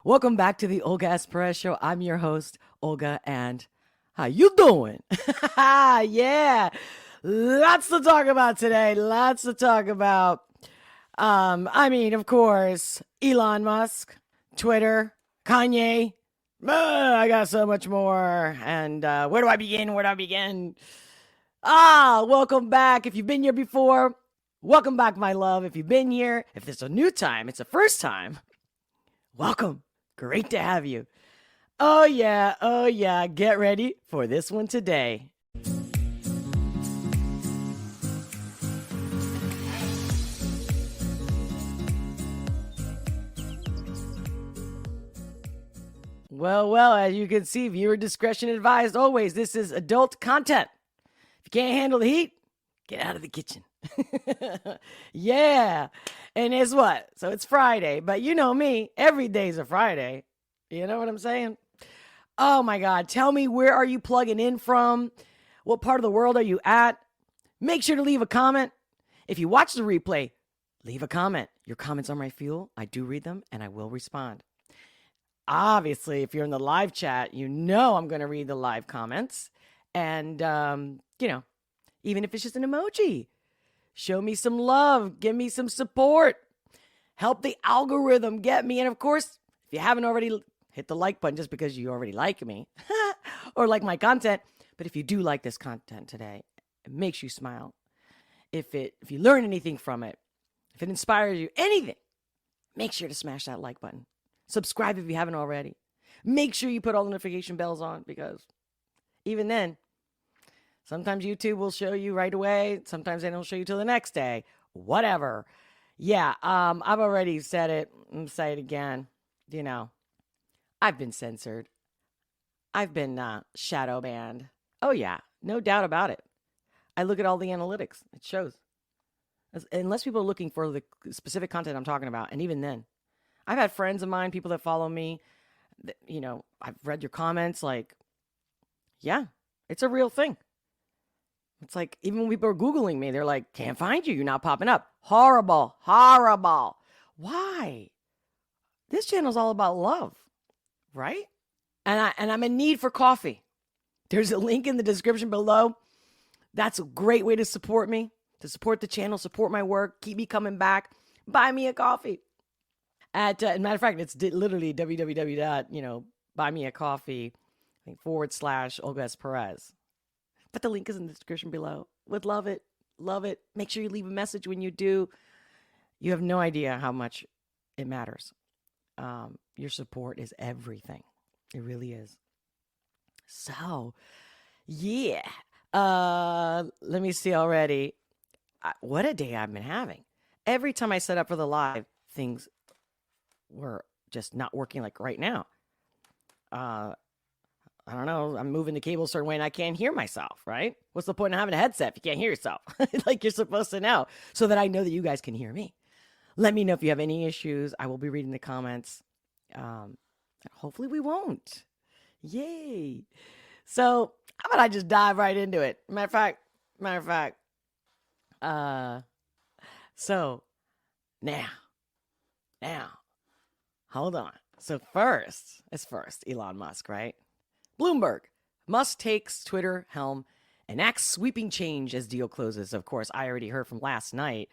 Welcome back to the Olga S. Pérez Show. I'm your host, Olga, and how you doing? Yeah, lots to talk about today. Lots to talk about. Of course, Elon Musk, Twitter, Kanye. I got so much more. And where do I begin? Where do I begin? Welcome back. If you've been here before, welcome back, my love. If you've been here, if it's a new time, it's a first time, welcome. Great to have you. Oh yeah. Get ready for this one today. Well, as you can see, viewer discretion advised always. This is adult content. If you can't handle the heat, get out of the kitchen. Yeah. And guess what? So it's Friday, but you know me, every day's a Friday. You know what I'm saying? Oh my God. Tell me, where are you plugging in from? What part of the world are you at? Make sure to leave a comment. If you watch the replay, leave a comment. Your comments are my fuel. I do read them and I will respond. Obviously, if you're in the live chat, you know I'm going to read the live comments. And, even if it's just an emoji, show me some love. Give me some support. Help the algorithm get me. And of course, if you haven't already, hit the like button just because you already like me or like my content. But if you do like this content today, it makes you smile. If you learn anything from it, if it inspires you, anything, make sure to smash that like button. Subscribe if you haven't already. Make sure you put all the notification bells on, because even then, sometimes YouTube will show you right away. Sometimes they don't show you till the next day. Whatever. Yeah, I've already said it. I'm say it again. I've been censored. I've been shadow banned. Oh yeah, no doubt about it. I look at all the analytics. It shows. Unless people are looking for the specific content I'm talking about, and even then, I've had friends of mine, people that follow me, I've read your comments, yeah, it's a real thing. It's like, even when people are Googling me, they're like, can't find you. You're not popping up. Horrible. Why? This channel's all about love, right? And I'm in need for coffee. There's a link in the description below. That's a great way to support me, to support the channel, support my work, keep me coming back. Buy me a coffee. As a matter of fact, it's literally www.buymeacoffee/ Olga S. Pérez. But the link is in the description below. Would love it. Love it. Make sure you leave a message when you do. You have no idea how much it matters. Your support is everything. It really is. So, yeah. Let me see already. What a day I've been having. Every time I set up for the live, things were just not working like right now. I don't know. I'm moving the cable a certain way and I can't hear myself, right? What's the point of having a headset if you can't hear yourself? Like you're supposed to know, so that I know that you guys can hear me. Let me know if you have any issues. I will be reading the comments. Hopefully we won't. Yay. So how about I just dive right into it? Matter of fact. So now, hold on. So first, Elon Musk, right? Bloomberg. Musk takes Twitter helm and acts sweeping change as deal closes. Of course, I already heard from last night.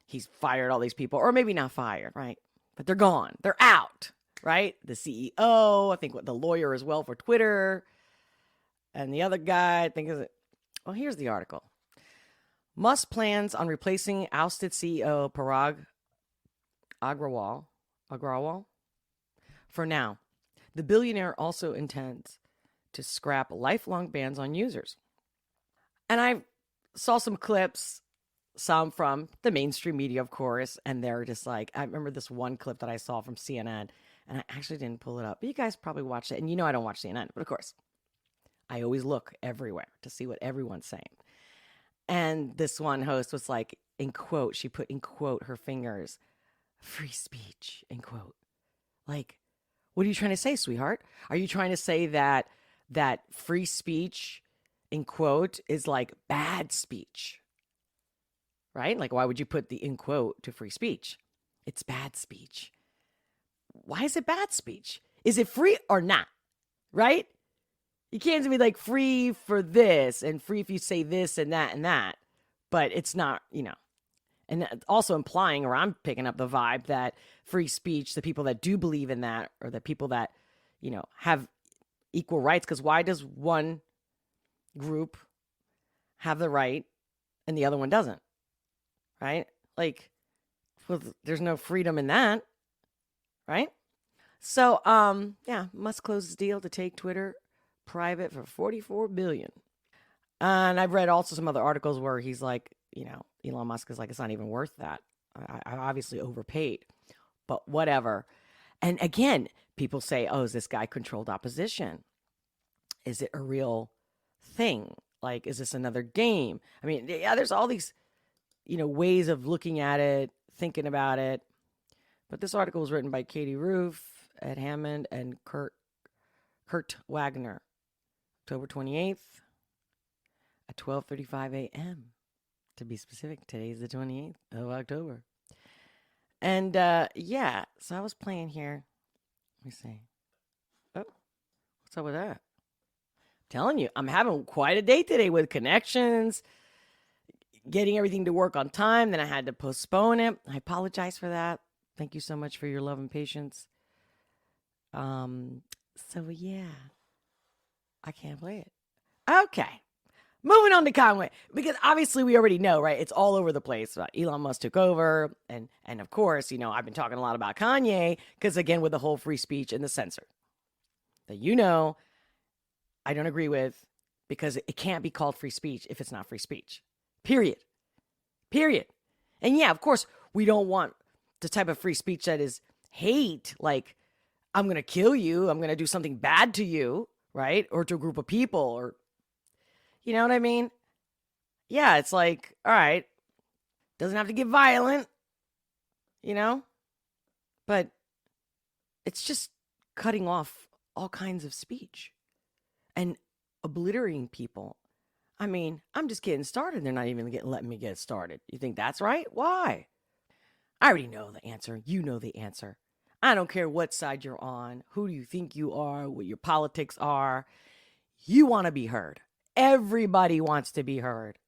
He's fired all these people, or maybe not fired, right? But they're gone. They're out, right? The CEO, I think the lawyer as well for Twitter. And the other guy, I think well, here's the article. Musk plans on replacing ousted CEO Parag Agrawal. For now, the billionaire also intends to scrap lifelong bans on users. And I saw some clips, some from the mainstream media, of course, and they're just like, I remember this one clip that I saw from CNN, and I actually didn't pull it up, but you guys probably watched it, and I don't watch CNN, but of course, I always look everywhere to see what everyone's saying. And this one host was like, in quote, she put in quote her fingers, free speech, in quote. Like, what are you trying to say, sweetheart? Are you trying to say that free speech, in quote, is like bad speech? Right? Like, why would you put the in quote to free speech? It's bad speech. why is it bad speech? Is it free or not? Right? You can't be like free for this and free if you say this and that. But it's not, and also implying, or I'm picking up the vibe that free speech, the people that do believe in that, or the people that, have equal rights, because why does one group have the right and the other one doesn't? Right? Like, well, there's no freedom in that. Right? So, Musk closes deal to take Twitter private for $44 billion. And I've read also some other articles where he's like, Elon Musk is like, it's not even worth that. I obviously overpaid, but whatever. And again, people say, oh, is this guy controlled opposition? Is it a real thing? Like, is this another game? I mean, yeah, there's all these, ways of looking at it, thinking about it. But this article was written by Katie Roof, Ed Hammond, and Kurt Wagner, October 28th at 12:35 a.m. To be specific, today is the 28th of October. And so I was playing here. Let me see. Oh, what's up with that? I'm telling you, I'm having quite a day today with connections, getting everything to work on time. Then I had to postpone it. I apologize for that. Thank you so much for your love and patience. So yeah, I can't play it. Okay. Moving on to Kanye, because obviously we already know, right? It's all over the place. Elon Musk took over. And of course, I've been talking a lot about Kanye because, again, with the whole free speech and the censor that, I don't agree with, because it can't be called free speech if it's not free speech. Period. And yeah, of course, we don't want the type of free speech that is hate, like I'm going to kill you, I'm going to do something bad to you, right? Or to a group of people, or you know what I mean? Yeah, it's like, all right, doesn't have to get violent, but it's just cutting off all kinds of speech and obliterating people. I mean, I'm just getting started. They're not even letting me get started. You think that's right? Why? I already know the answer. You know the answer. I don't care what side you're on, who do you think you are, what your politics are. You want to be heard. Everybody wants to be heard.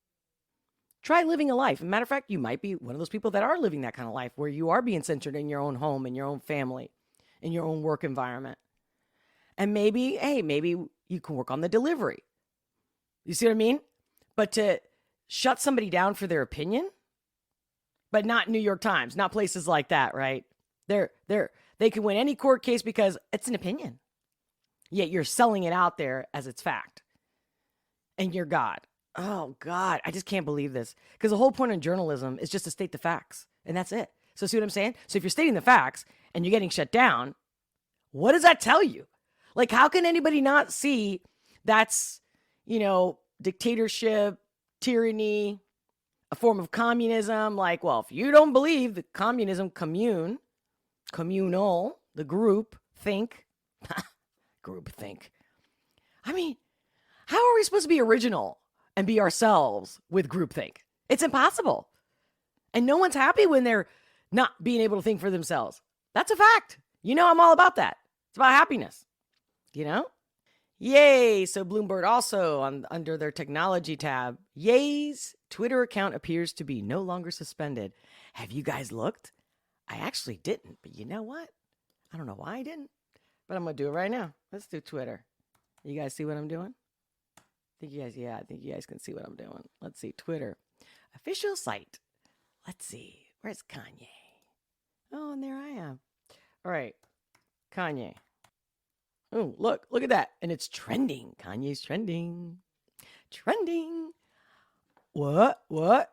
Try living a life. As a matter of fact, you might be one of those people that are living that kind of life where you are being censored in your own home, in your own family, in your own work environment. And maybe you can work on the delivery. You see what I mean? But to shut somebody down for their opinion, but not New York Times, not places like that, right? They can win any court case because it's an opinion. Yet you're selling it out there as it's fact. And you're God. Oh, God. I just can't believe this. Because the whole point of journalism is just to state the facts. And that's it. So see what I'm saying? So if you're stating the facts and you're getting shut down, what does that tell you? Like, how can anybody not see that's, dictatorship, tyranny, a form of communism? Like, well, if you don't believe the communism, communal, the group think. I mean, how are we supposed to be original and be ourselves with groupthink? It's impossible. And no one's happy when they're not being able to think for themselves. That's a fact. I'm all about that. It's about happiness. Yay. So Bloomberg also under their technology tab, Ye's Twitter account appears to be no longer suspended. Have you guys looked? I actually didn't, but you know what? I don't know why I didn't, but I'm going to do it right now. Let's do Twitter. You guys see what I'm doing? I think you guys can see what I'm doing. Let's see. Twitter. Official site. Let's see. Where's Kanye? Oh, and there I am. All right. Kanye. Oh, look at that. And it's trending. Kanye's trending. What?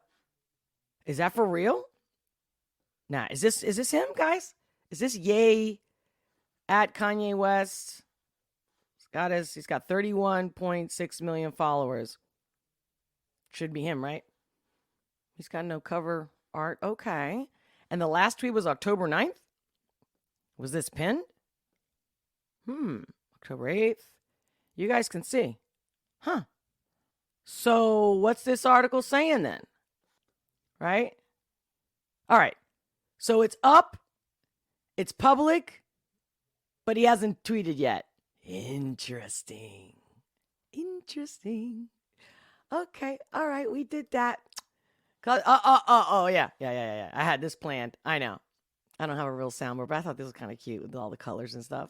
Is that for real? Nah, is this him, guys? Is this Ye at Kanye West? He's got 31.6 million followers. Should be him, right? He's got no cover art. Okay. And the last tweet was October 9th? Was this pinned? October 8th. You guys can see. Huh. So what's this article saying then? Right? All right. So it's up. It's public. but he hasn't tweeted yet. Interesting. Okay, all right, we did that. Yeah. I had this planned. I know. I don't have a real soundboard, but I thought this was kind of cute with all the colors and stuff.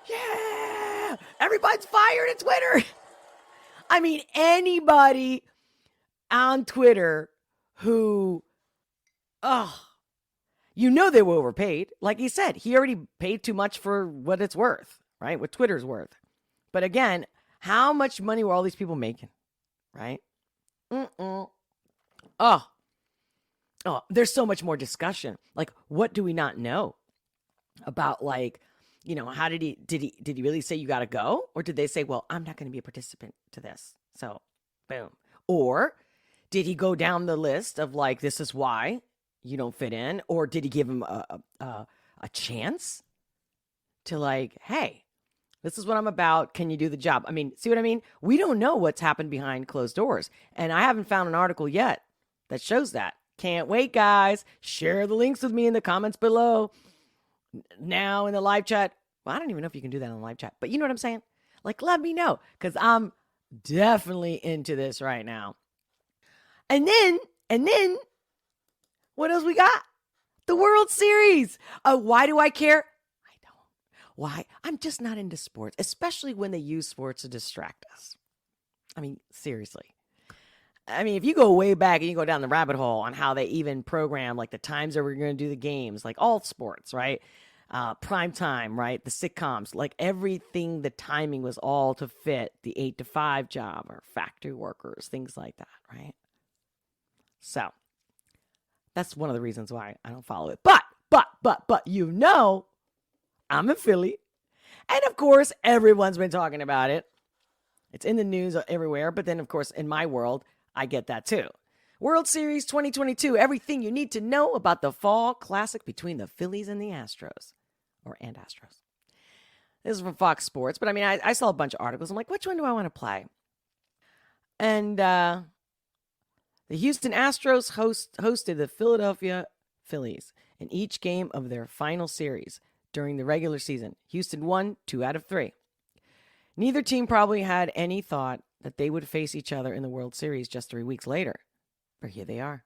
Yeah! Everybody's fired at Twitter. I mean, anybody on Twitter who, they were overpaid. Like he said, he already paid too much for what it's worth, right? What Twitter's worth. But again, how much money were all these people making, right? Oh, there's so much more discussion. Like, what do we not know about, like, how did he really say you got to go? Or did they say, well, I'm not going to be a participant to this. So, boom. Or did he go down the list of, like, this is why you don't fit in? Or did he give him a chance to, like, hey, this is what I'm about. Can you do the job? I mean, see what I mean? We don't know what's happened behind closed doors. And I haven't found an article yet that shows that. Can't wait, guys. Share the links with me in the comments below. Now in the live chat. Well, I don't even know if you can do that in the live chat, but you know what I'm saying? Like, let me know, because I'm definitely into this right now. And then, what else we got? The World Series. Why do I care? I don't. Why? I'm just not into sports, especially when they use sports to distract us. I mean, seriously. I mean, if you go way back and you go down the rabbit hole on how they even program, like, the times that we're going to do the games, like all sports, right? Prime time, right? The sitcoms, like everything, the timing was all to fit the 8 to 5 job or factory workers, things like that, right? So that's one of the reasons why I don't follow it. But, I'm in Philly. And of course, everyone's been talking about it. It's in the news everywhere. But then, of course, in my world, I get that too. World Series 2022, everything you need to know about the fall classic between the Phillies and the Astros. And Astros. This is from Fox Sports, but I mean, I saw a bunch of articles. I'm like, which one do I want to play? And the Houston Astros hosted the Philadelphia Phillies in each game of their final series during the regular season. Houston won 2 out of 3. Neither team probably had any thought that they would face each other in the World Series just 3 weeks later. But here they are.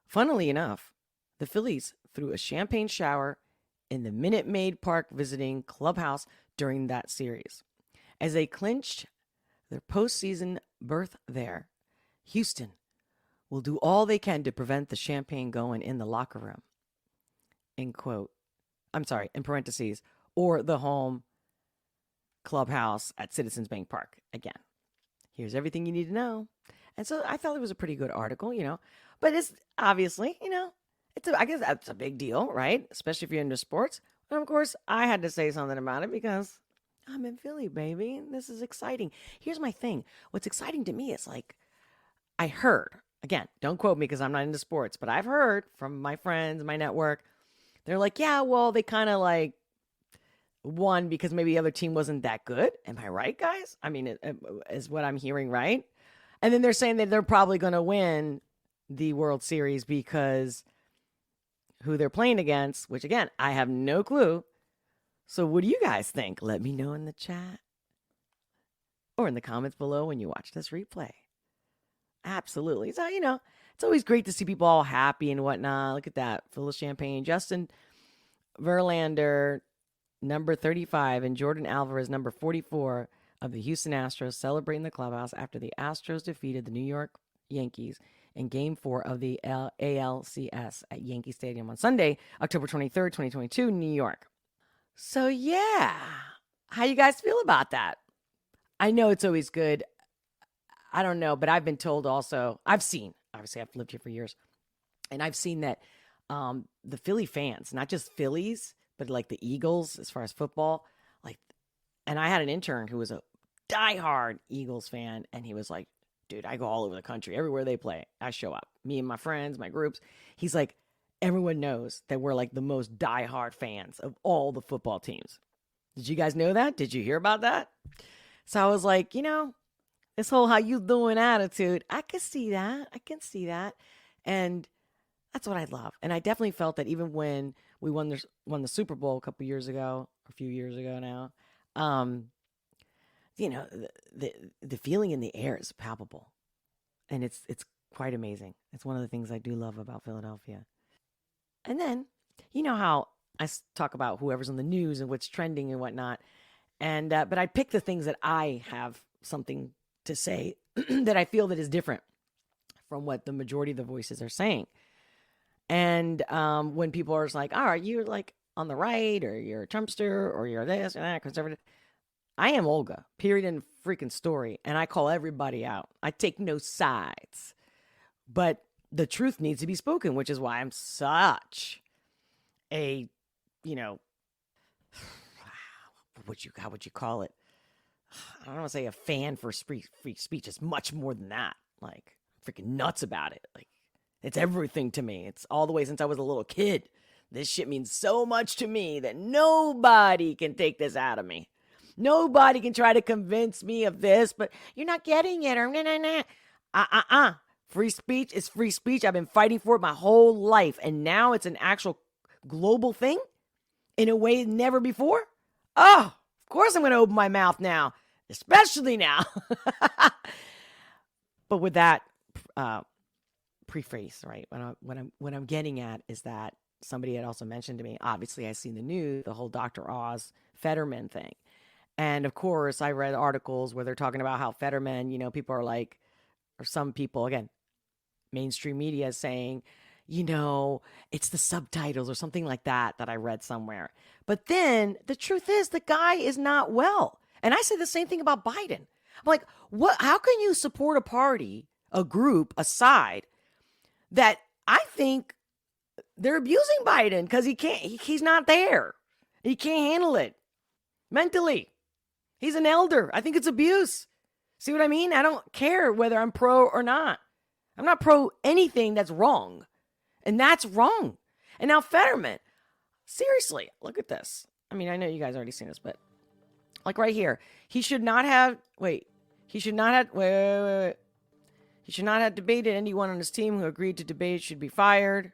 Funnily enough, the Phillies threw a champagne shower in the Minute Maid Park visiting clubhouse during that series. As they clinched their postseason berth there, Houston will do all they can to prevent the champagne going in the locker room. In parentheses, or the home clubhouse at Citizens Bank Park. Again, here's everything you need to know. And so I thought it was a pretty good article, but it's obviously, I guess that's a big deal, right? Especially if you're into sports. And of course, I had to say something about it because I'm in Philly, baby. This is exciting. Here's my thing. What's exciting to me is, like, I heard, again, don't quote me because I'm not into sports, but I've heard from my friends, my network, they're like, yeah, well, they kind of like won because maybe the other team wasn't that good. Am I right, guys? I mean, is what I'm hearing right? And then they're saying that they're probably going to win the World Series because who they're playing against, which, again, I have no clue. So what do you guys think? Let me know in the chat or in the comments below when you watch this replay. Absolutely. So, it's always great to see people all happy and whatnot. Look at that. Full of champagne. Justin Verlander, number 35, and Jordan Alvarez, number 44 of the Houston Astros, celebrating the clubhouse after the Astros defeated the New York Yankees in Game 4 of the ALCS at Yankee Stadium on Sunday, October 23rd, 2022, New York. So, yeah. How you guys feel about that? I know it's always good. I don't know, but I've been told also, obviously I've lived here for years, and I've seen that the Philly fans, not just Phillies, but like the Eagles as far as football, like, and I had an intern who was a diehard Eagles fan, and he was like, dude, I go all over the country. Everywhere they play, I show up. Me and my friends, my groups. He's like, everyone knows that we're like the most diehard fans of all the football teams. Did you guys know that? Did you hear about that? So I was like, this whole how you doing attitude, I can see that. And that's what I love. And I definitely felt that even when we won the Super Bowl a couple years ago, a few years ago now. You know, the feeling in the air is palpable, and it's quite amazing. It's one of the things I do love about Philadelphia. And then, you know how I talk about whoever's on the news and what's trending and whatnot, and but I pick the things that I have something to say that I feel that is different from what the majority of the voices are saying. And when people are like, "Oh, are you like on the right, or you're a Trumpster, or you're this or that conservative?" I am Olga, period and freaking story, and I call everybody out. I take no sides, but the truth needs to be spoken, which is why I'm such a, you know, how would you call it? I don't want to say a fan for free speech. It's much more than that. Like, freaking nuts about it. Like, it's everything to me. It's all the way since I was a little kid. This shit means so much to me that nobody can take this out of me. Nobody can try to convince me of this, but you're not getting it, or nah. Free speech is free speech. I've been fighting for it my whole life, and now it's an actual global thing in a way never before. Oh, of course I'm going to open my mouth now, especially now. But with that preface, right? What I'm getting at is that somebody had also mentioned to me. Obviously, I seen the news, the whole Dr. Oz Fetterman thing, and of course, I read articles where they're talking about how Fetterman, you know, people are like, or some people, again, mainstream media is saying, you know, it's the subtitles or something like that I read somewhere. But then the truth is the guy is not well. And I say the same thing about Biden. I'm like, what? How can you support a party, a group, a side that I think they're abusing Biden because he's not there. He can't handle it mentally. He's an elder. I think it's abuse. See what I mean? I don't care whether I'm pro or not. I'm not pro anything that's wrong. And that's wrong. And now Fetterman, seriously, look at this. I mean, I know you guys already seen this, but like right here, he should not have debated anyone on his team who agreed to debate should be fired.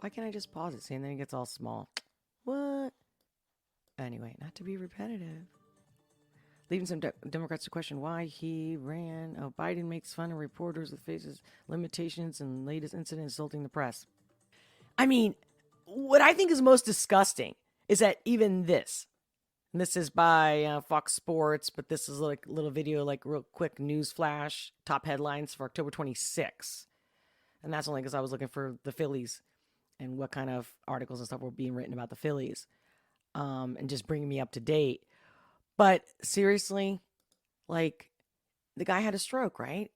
Why can't I just pause it? See, and then it gets all small. What? Anyway, not to be repetitive. Leaving some Democrats to question why he ran. Oh, Biden makes fun of reporters with faces limitations and latest incident insulting the press. I mean, what I think is most disgusting is that even this, and this is by Fox Sports, but this is like a little video, like real quick news flash, top headlines for October 26th. And that's only because I was looking for the Phillies and what kind of articles and stuff were being written about the Phillies, and just bringing me up to date. But seriously, like, the guy had a stroke, right?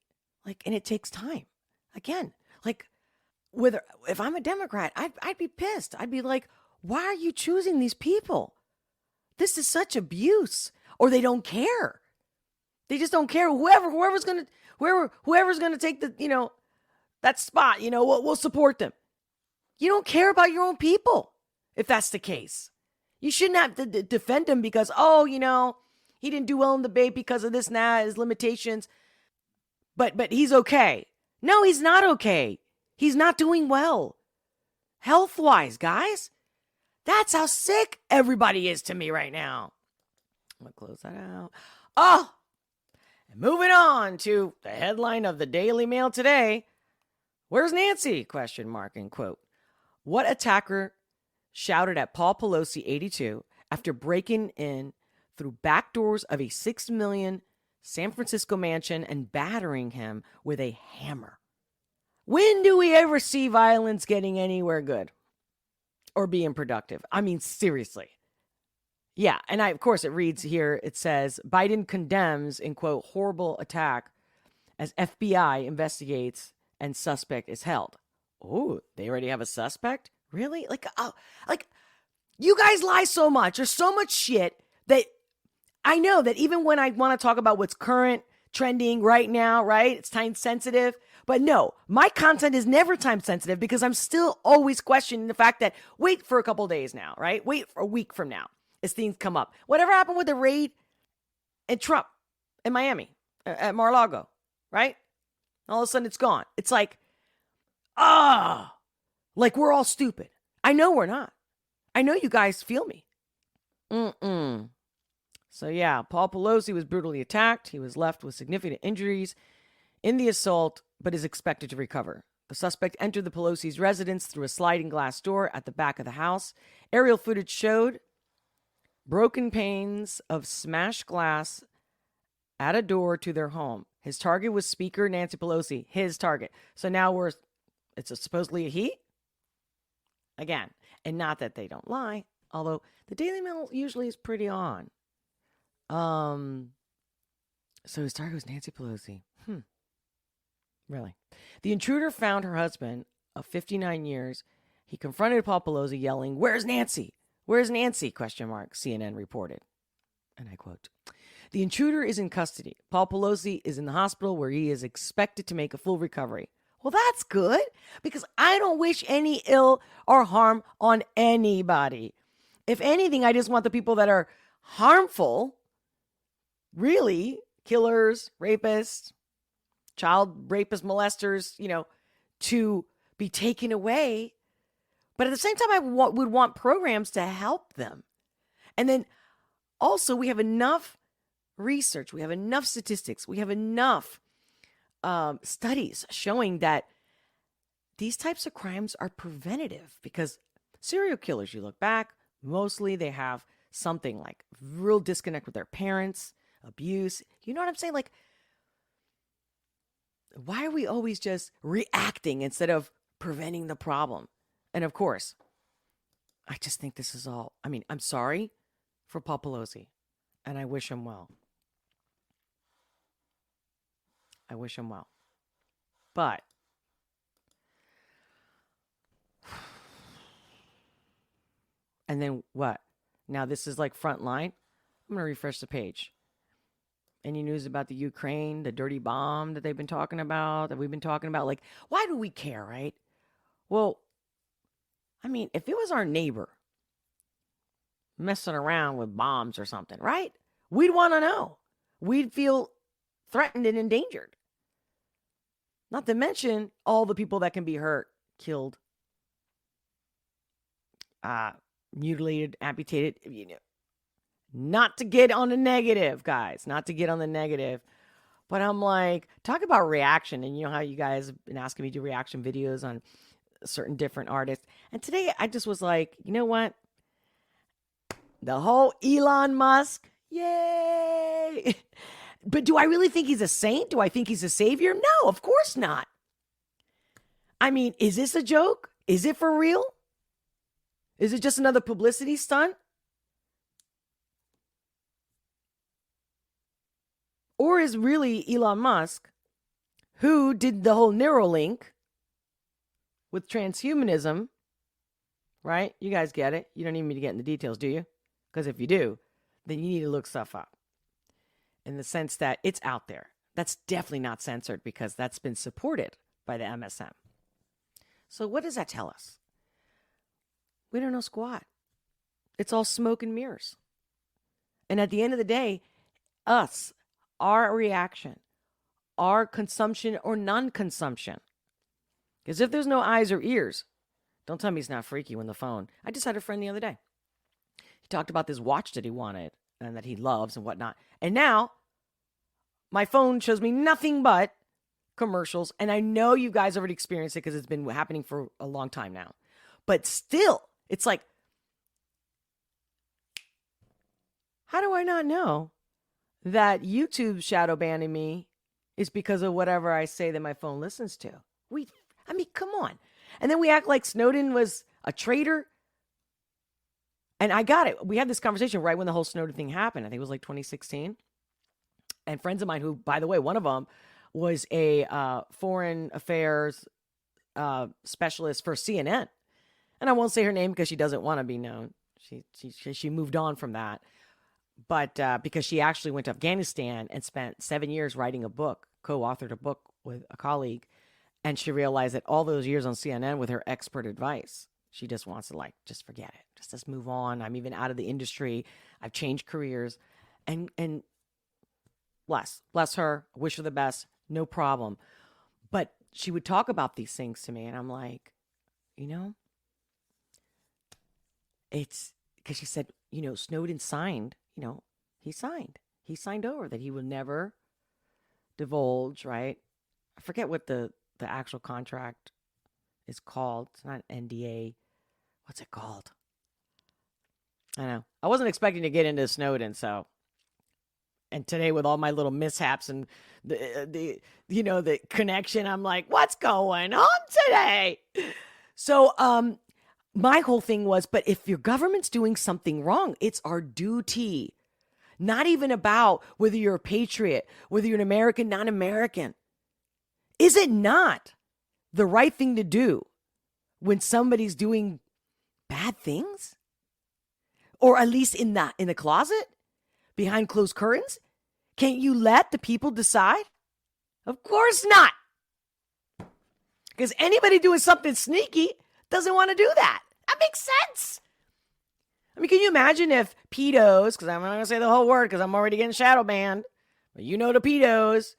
Like, and it takes time. Again, like, if I'm a Democrat, I'd be pissed. I'd be like, why are you choosing these people? This is such abuse. Or they don't care. They just don't care. Whoever's gonna take the, you know, that spot, you know, we'll support them. You don't care about your own people, if that's the case. You shouldn't have to defend him because, oh, you know, he didn't do well in the debate because of this and that, his limitations. But he's okay. No, he's not okay. He's not doing well. Health-wise, guys. That's how sick everybody is to me right now. I'm going to close that out. Oh, and moving on to the headline of the Daily Mail today. Where's Nancy? Question mark and quote. What attacker shouted at Paul Pelosi, 82, after breaking in through back doors of a $6 million San Francisco mansion and battering him with a hammer? When do we ever see violence getting anywhere good or being productive? I mean, seriously. Yeah, and of course it reads here, it says, Biden condemns, in quote, horrible attack as FBI investigates and suspect is held. Oh, they already have a suspect? Really? Like, you guys lie so much. There's so much shit that I know that even when I want to talk about what's current, trending right now, right? It's time sensitive. But no, my content is never time sensitive because I'm still always questioning the fact that wait for a couple days now, right? Wait for a week from now as things come up. Whatever happened with the raid and Trump in Miami at Mar-a-Lago, right? All of a sudden it's gone. It's like, like we're all stupid. I know we're not. I know you guys feel me. So yeah, Paul Pelosi was brutally attacked. He was left with significant injuries in the assault, but is expected to recover. The suspect entered the Pelosi's residence through a sliding glass door at the back of the house. Aerial footage showed broken panes of smashed glass at a door to their home. His target was Speaker Nancy Pelosi. His target. So now it's supposedly a he? Again, and not that they don't lie, although the Daily Mail usually is pretty on. So his target was Nancy Pelosi. Really? The intruder found her husband of 59 years. He confronted Paul Pelosi, yelling, "Where's Nancy? Where's Nancy?" ? CNN reported. And I quote, "The intruder is in custody. Paul Pelosi is in the hospital where he is expected to make a full recovery." Well, that's good, because I don't wish any ill or harm on anybody. If anything, I just want the people that are harmful, really, killers, rapists, child rapists, molesters, to be taken away. But at the same time, I would want programs to help them. And then also, we have enough research, we have enough statistics, we have enough studies showing that these types of crimes are preventative, because serial killers, you look back, mostly they have something like real disconnect with their parents, abuse. You know what I'm saying? Like, why are we always just reacting instead of preventing the problem? And of course, I just think this is all, I'm sorry for Paul Pelosi, and I wish him well. I wish him well. But and then what? Now this is like Frontline. I'm going to refresh the page. Any news about the Ukraine, the dirty bomb that they've been talking about, that we've been talking about? Like, why do we care, right? Well, if it was our neighbor messing around with bombs or something, right? We'd want to know. We'd feel threatened and endangered. Not to mention all the people that can be hurt, killed, mutilated, amputated. Not to get on the negative, guys. Not to get on the negative. But I'm like, talk about reaction. And you know how you guys have been asking me to do reaction videos on certain different artists. And today I just was like, you know what? The whole Elon Musk, yay! But do I really think he's a saint? Do I think he's a savior? No, of course not. Is this a joke? Is it for real? Is it just another publicity stunt? Or is really Elon Musk, who did the whole Neuralink with transhumanism, right? You guys get it. You don't need me to get in the details, do you? Because if you do, then you need to look stuff up. In the sense that it's out there. That's definitely not censored, because that's been supported by the MSM. So what does that tell us? We don't know squat. It's all smoke and mirrors. And at the end of the day, our reaction, our consumption or non-consumption. Because if there's no eyes or ears, don't tell me it's not freaky when the phone. I just had a friend the other day. He talked about this watch that he wanted and that he loves and whatnot. And now my phone shows me nothing but commercials. And I know you guys already experienced it because it's been happening for a long time now. But still, it's like, how do I not know that YouTube shadow banning me is because of whatever I say that my phone listens to? Come on. And then we act like Snowden was a traitor. And I got it. We had this conversation right when the whole Snowden thing happened. I think it was like 2016. And friends of mine who, by the way, one of them was a foreign affairs specialist for CNN. And I won't say her name because she doesn't want to be known. She moved on from that. But because she actually went to Afghanistan and spent 7 years writing a book, co-authored a book with a colleague. And she realized that all those years on CNN with her expert advice, she just wants to just forget it. Just move on. I'm even out of the industry. I've changed careers. And bless her. I wish her the best. No problem. But she would talk about these things to me. And I'm like, It's because she said, Snowden signed, he signed over that he would never divulge, right? I forget what the actual contract is called. It's not NDA. What's it called? I know. I wasn't expecting to get into Snowden, so. And today with all my little mishaps and the connection, I'm like, what's going on today? So, my whole thing was, but if your government's doing something wrong, it's our duty. Not even about whether you're a patriot, whether you're an American, non-American. Is it not the right thing to do when somebody's doing bad things? Or at least in the closet, behind closed curtains? Can't you let the people decide? Of course not. Because anybody doing something sneaky doesn't want to do that. That makes sense. I mean, can you imagine if pedos, because I'm not going to say the whole word because I'm already getting shadow banned, but the pedos,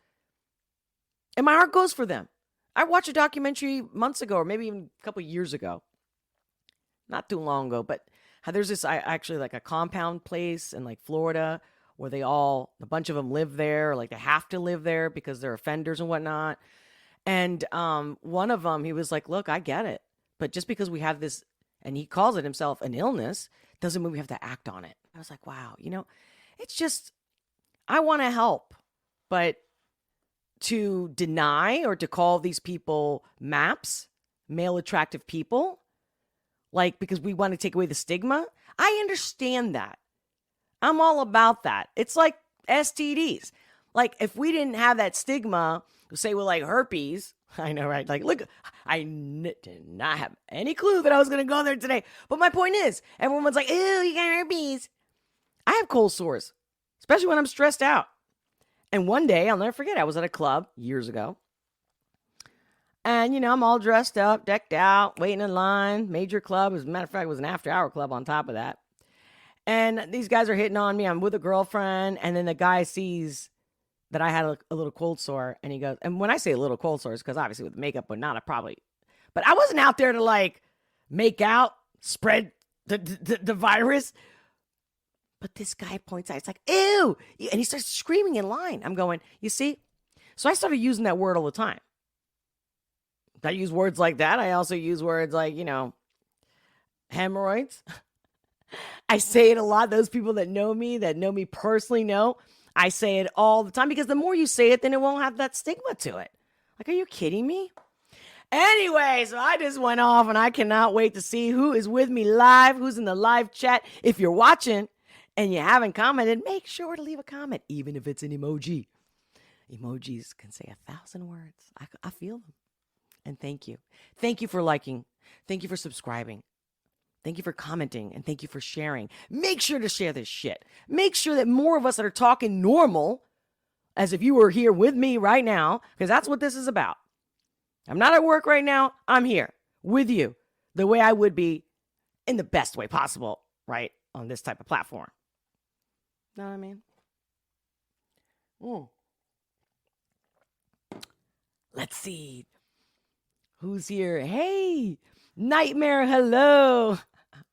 and my heart goes for them. I watched a documentary months ago, or maybe even a couple years ago, not too long ago, but how there's this actually like a compound place in like Florida where a bunch of them live there, or like they have to live there because they're offenders and whatnot. And one of them, he was like, look, I get it. But just because we have this, and he calls it himself an illness, doesn't mean we have to act on it. I was like, wow, it's just, I want to help. But to deny or to call these people MAPs, male attractive people, like because we want to take away the stigma, I understand that. I'm all about that. It's like STDs. Like if we didn't have that stigma, say with like herpes, I know, right? Like, look, I did not have any clue that I was going to go there today. But my point is, everyone's like, ew, you got herpes. I have cold sores, especially when I'm stressed out. And one day, I'll never forget, I was at a club years ago. And, I'm all dressed up, decked out, waiting in line. Major club. As a matter of fact, it was an after-hour club on top of that. And these guys are hitting on me. I'm with a girlfriend. And then the guy sees that I had a little cold sore. And he goes, and when I say a little cold sore, it's because obviously with makeup, but not, but I wasn't out there to like make out, spread the virus. But this guy points out, it's like, ew. And he starts screaming in line. I'm going, you see? So I started using that word all the time. I use words like that. I also use words like, hemorrhoids. I say it a lot. Those people that know me personally know, I say it all the time because the more you say it, then it won't have that stigma to it. Like, are you kidding me? Anyway, so I just went off and I cannot wait to see who is with me live, who's in the live chat. If you're watching and you haven't commented, make sure to leave a comment, even if it's an emoji. Emojis can say 1,000 words. I feel them. And thank you. Thank you for liking. Thank you for subscribing. Thank you for commenting. And thank you for sharing. Make sure to share this shit. Make sure that more of us that are talking normal, as if you were here with me right now, because that's what this is about. I'm not at work right now. I'm here with you the way I would be in the best way possible, right? On this type of platform. Know what I mean? Let's see. Who's here? Hey, Nightmare, hello.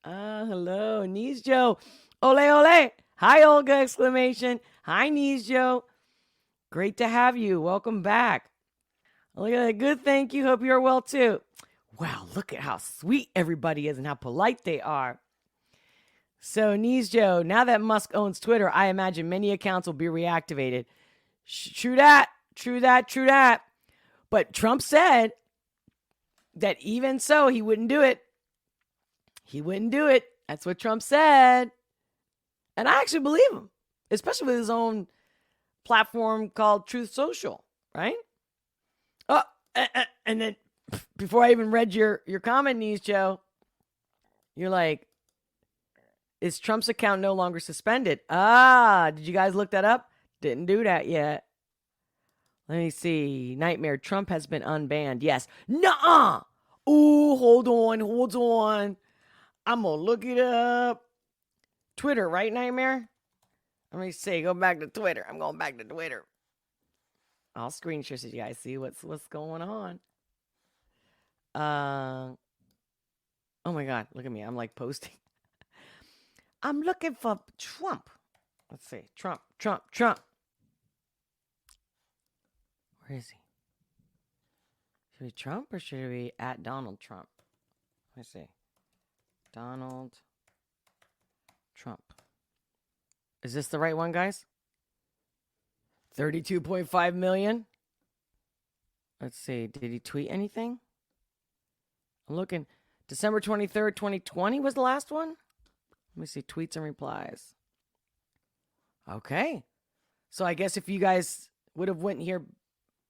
Hello, Knees Joe. Ole, ole. Hi, Olga, exclamation. Hi, Knees Joe. Great to have you. Welcome back. Look at that. Good, thank you. Hope you're well, too. Wow, look at how sweet everybody is and how polite they are. So, Knees Joe, now that Musk owns Twitter, I imagine many accounts will be reactivated. True that. True that. True that. But Trump said that even so, he wouldn't do it. He wouldn't do it. That's what Trump said. And I actually believe him, especially with his own platform called Truth Social, right? Oh, and then before I even read your comment, Knees Joe, you're like, is Trump's account no longer suspended? Did you guys look that up? Didn't do that yet. Let me see. Nightmare. Trump has been unbanned. Yes. Nuh-uh. Ooh, hold on. I'm going to look it up. Twitter, right, Nightmare? Let me see. Go back to Twitter. I'm going back to Twitter. I'll screen share so you guys see what's going on. Oh, my God. Look at me. I'm like posting. I'm looking for Trump. Let's see. Trump. Where is he? Should we Trump or should we at Donald Trump? Let me see. Donald Trump. Is this the right one, guys? 32.5 million. Let's see. Did he tweet anything? I'm looking. December 23rd, 2020 was the last one. Let me see. Tweets and replies. Okay. So I guess if you guys would have went here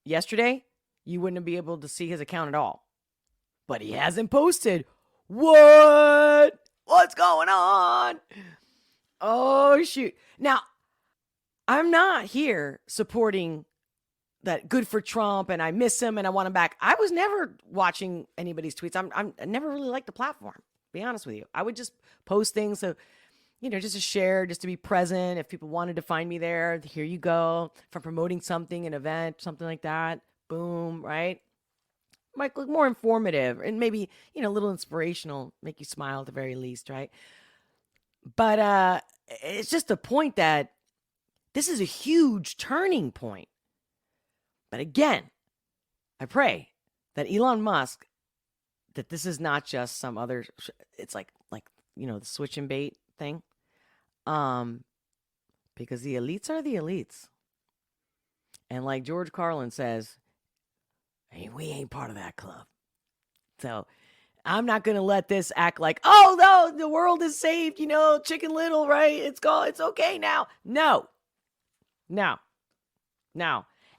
yesterday, you wouldn't be able to see his account at all. But he hasn't posted. What? What's going on? Oh, shoot. Now, I'm not here supporting that good for Trump and I miss him and I want him back. I was never watching anybody's tweets. I never really liked the platform, to be honest with you. I would just post things so, just to share, just to be present. If people wanted to find me there, here you go. If I'm promoting something, an event, something like that, boom, right? Might look more informative and maybe, a little inspirational, make you smile at the very least, right? But it's just the point that this is a huge turning point. But again, I pray that Elon Musk, that this is not just some other, it's like the switch and bait thing. Because the elites are the elites. And like George Carlin says, hey, we ain't part of that club. So I'm not going to let this act like, oh, no, the world is saved, Chicken Little, right? It's okay now. No.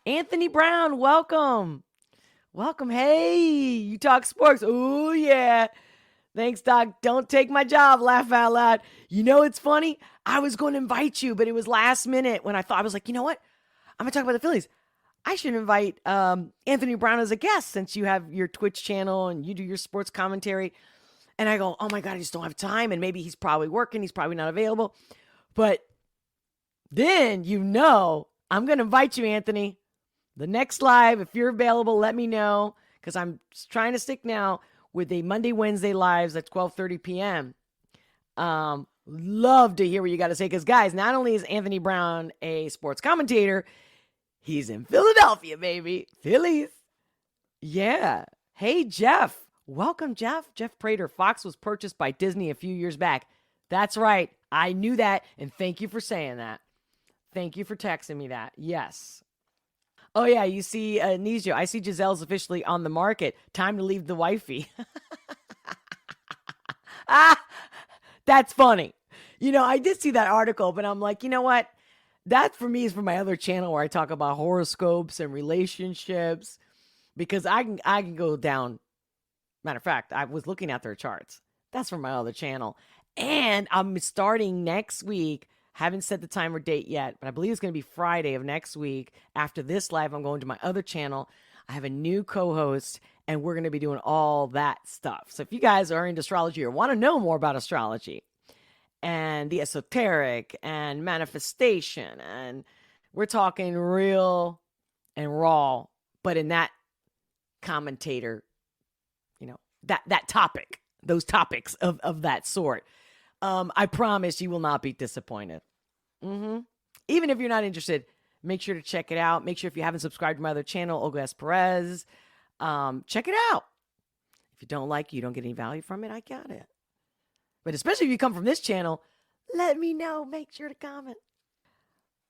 Anthony Brown, welcome. Hey, you talk sports. Oh, yeah. Thanks, Doc. Don't take my job. Laugh out loud. It's funny. I was going to invite you, but it was last minute when I was like, you know what? I'm going to talk about the Phillies. I should invite Anthony Brown as a guest since you have your Twitch channel and you do your sports commentary. And I go, oh my God, I just don't have time. And maybe he's probably working. He's probably not available. But then, I'm going to invite you, Anthony. The next live, if you're available, let me know. Because I'm trying to stick now with the Monday, Wednesday lives at 12:30 p.m. Love to hear what you got to say. Because, guys, not only is Anthony Brown a sports commentator, he's in Philadelphia, baby. Phillies. Yeah. Hey, Jeff. Welcome, Jeff. Jeff Prater. Fox was purchased by Disney a few years back. That's right. I knew that. And thank you for saying that. Thank you for texting me that. Yes. Oh, yeah. You see, Nizio, I see Giselle's officially on the market. Time to leave the wifey. That's funny. I did see that article, but I'm like, you know what? That for me is for my other channel where I talk about horoscopes and relationships because I can go down. Matter of fact, I was looking at their charts. That's for my other channel. And I'm starting next week. Haven't set the time or date yet, but I believe it's going to be Friday of next week. After this live, I'm going to my other channel. I have a new co-host, and we're going to be doing all that stuff. So if you guys are into astrology or want to know more about astrology and the esoteric and manifestation, and we're talking real and raw, but in that commentator, that topic, those topics of that sort. I promise you will not be disappointed. Even if you're not interested, make sure to check it out. Make sure if you haven't subscribed to my other channel, Olga S. Perez, check it out. If you don't like it, you don't get any value from it, I got it. But especially if you come from this channel, let me know. Make sure to comment.